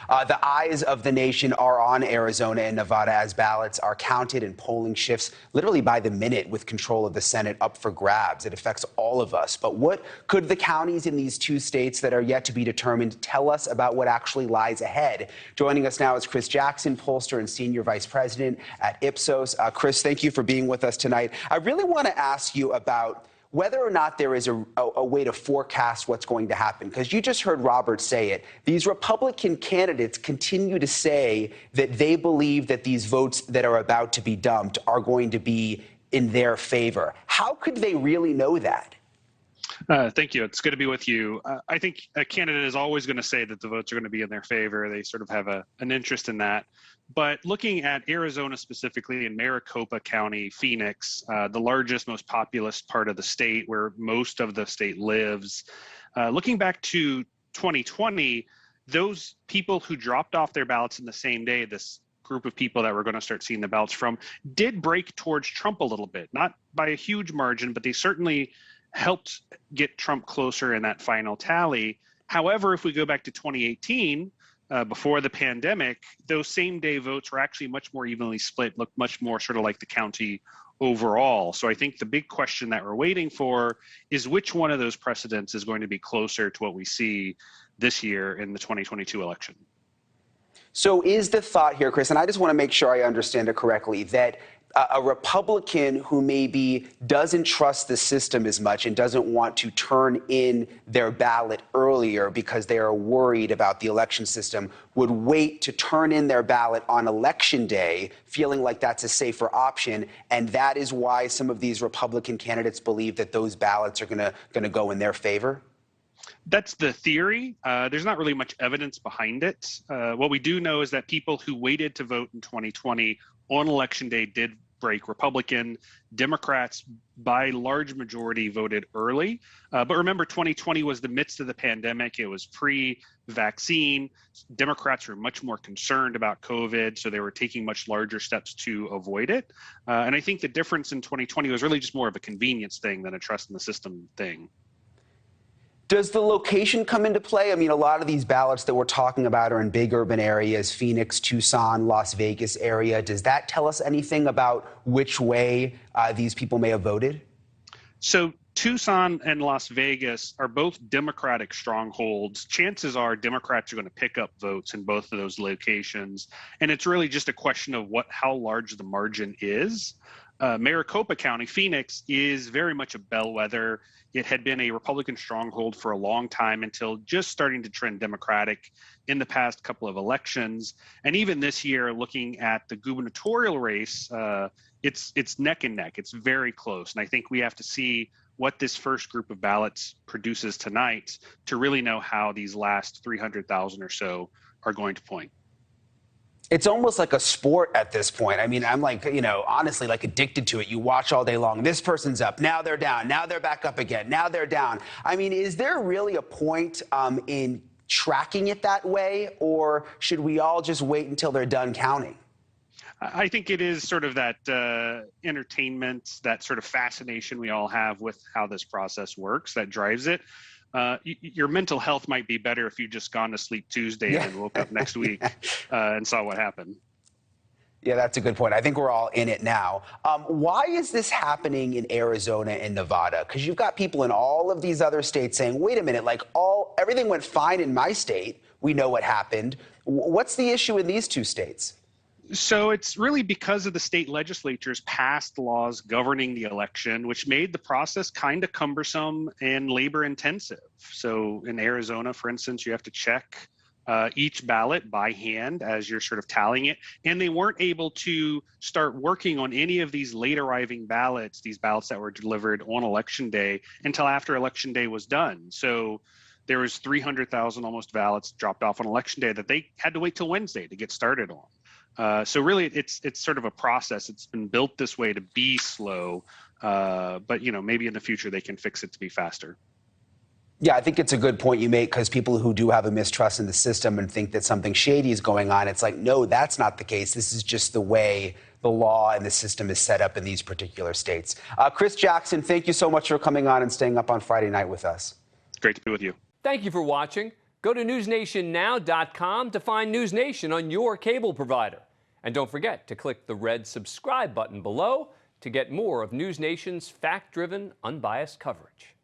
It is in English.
The eyes of the nation are on Arizona and Nevada as ballots are counted and polling shifts literally by the minute with control of the Senate up for grabs. It affects all of us. But what could the counties in these two states that are yet to be determined tell us about what actually lies ahead? Joining us now is Chris Jackson, pollster and senior vice president at IPSOS. Chris, thank you for being with us tonight. I really want to ask you about whether or not there is a way to forecast what's going to happen, because you just heard Robert say it. These Republican candidates continue to say that they believe that these votes that are about to be dumped are going to be in their favor. How could they really know that? Thank you. It's good to be with you. I think a candidate is always going to say that the votes are going to be in their favor. They sort of have an interest in that. But looking at Arizona specifically in Maricopa County, Phoenix, the largest, most populous part of the state where most of the state lives, looking back to 2020, those people who dropped off their ballots in the same day, this group of people that we're going to start seeing the ballots from, did break towards Trump a little bit, not by a huge margin, but they certainly helped get Trump closer in that final tally. However, if we go back to 2018, before the pandemic, those same day votes were actually much more evenly split, looked much more sort of like the county overall. So I think the big question that we're waiting for is which one of those precedents is going to be closer to what we see this year in the 2022 election. So is the thought here, Chris, and I just want to make sure I understand it correctly, that a Republican who maybe doesn't trust the system as much and doesn't want to turn in their ballot earlier because they are worried about the election system would wait to turn in their ballot on election day, feeling like that's a safer option, and that is why some of these Republican candidates believe that those ballots are going to go in their favor? That's the theory. There's not really much evidence behind it. What we do know is that people who waited to vote in 2020 on election day did break Republican. Democrats, by large majority, voted early. But remember, 2020 was the midst of the pandemic. It was pre-vaccine. Democrats were much more concerned about COVID, so they were taking much larger steps to avoid it. And I think the difference in 2020 was really just more of a convenience thing than a trust in the system thing. Does the location come into play? I mean, a lot of these ballots that we're talking about are in big urban areas, Phoenix, Tucson, Las Vegas area. Does that tell us anything about which way these people may have voted? So Tucson and Las Vegas are both Democratic strongholds. Chances are Democrats are going to pick up votes in both of those locations. And it's really just a question of how large the margin is. Maricopa County, Phoenix, is very much a bellwether. It had been a Republican stronghold for a long time until just starting to trend Democratic in the past couple of elections. And even this year, looking at the gubernatorial race, it's neck and neck. It's very close. And I think we have to see what this first group of ballots produces tonight to really know how these last 300,000 or so are going to point. It's almost like a sport at this point. I mean, I'm like, honestly, like addicted to it. You watch all day long. This person's up. Now they're down. Now they're back up again. Now they're down. I mean, is there really a point in tracking it that way, or should we all just wait until they're done counting? I think it is sort of that entertainment, that sort of fascination we all have with how this process works that drives it. Your mental health might be better if you just gone to sleep Tuesday and then woke up next week and saw what happened. Yeah, that's a good point. I think we're all in it now. Why is this happening in Arizona and Nevada? Because you've got people in all of these other states saying, wait a minute, like everything went fine in my state. We know what happened. What's the issue in these two states? So it's really because of the state legislatures passed laws governing the election, which made the process kind of cumbersome and labor intensive. So in Arizona, for instance, you have to check each ballot by hand as you're sort of tallying it. And they weren't able to start working on any of these late arriving ballots, these ballots that were delivered on election day, until after election day was done. So there was 300,000 almost ballots dropped off on election day that they had to wait till Wednesday to get started on. So really, it's sort of a process. It's been built this way to be slow, but maybe in the future they can fix it to be faster. Yeah, I think it's a good point you make, because people who do have a mistrust in the system and think that something shady is going on, it's like, no, that's not the case. This is just the way the law and the system is set up in these particular states. Chris Jackson, thank you so much for coming on and staying up on Friday night with us. Great to be with you. Thank you for watching. Go to newsnationnow.com to find NewsNation on your cable provider. And don't forget to click the red subscribe button below to get more of NewsNation's fact-driven, unbiased coverage.